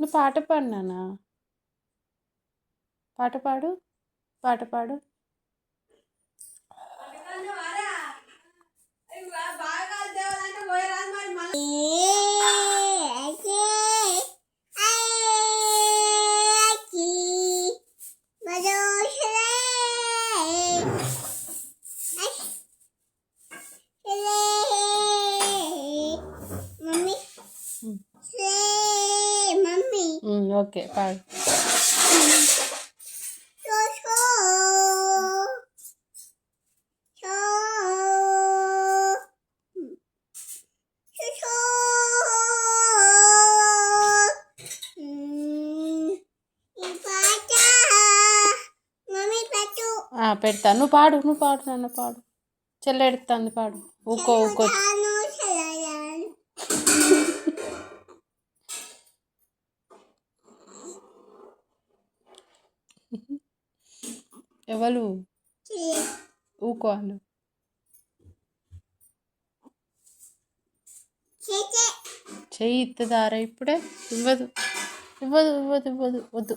నువ్వు పాట పాడు నాన్న, పాట పాడు, పాట పాడు. ఓకే పాడు. పెడతా, నువ్వు పాడు, నువ్వు పాడు నాన్న, పాడు. చెల్లె ఎడుతుంది, పాడు. ఊకో ఊకో. ఎవరు ఊకోవాలి? చెయ్యి ఇస్తుందారా ఇప్పుడే? ఇవ్వదు ఇవ్వదు ఇవ్వదు ఇవ్వదు, వద్దు.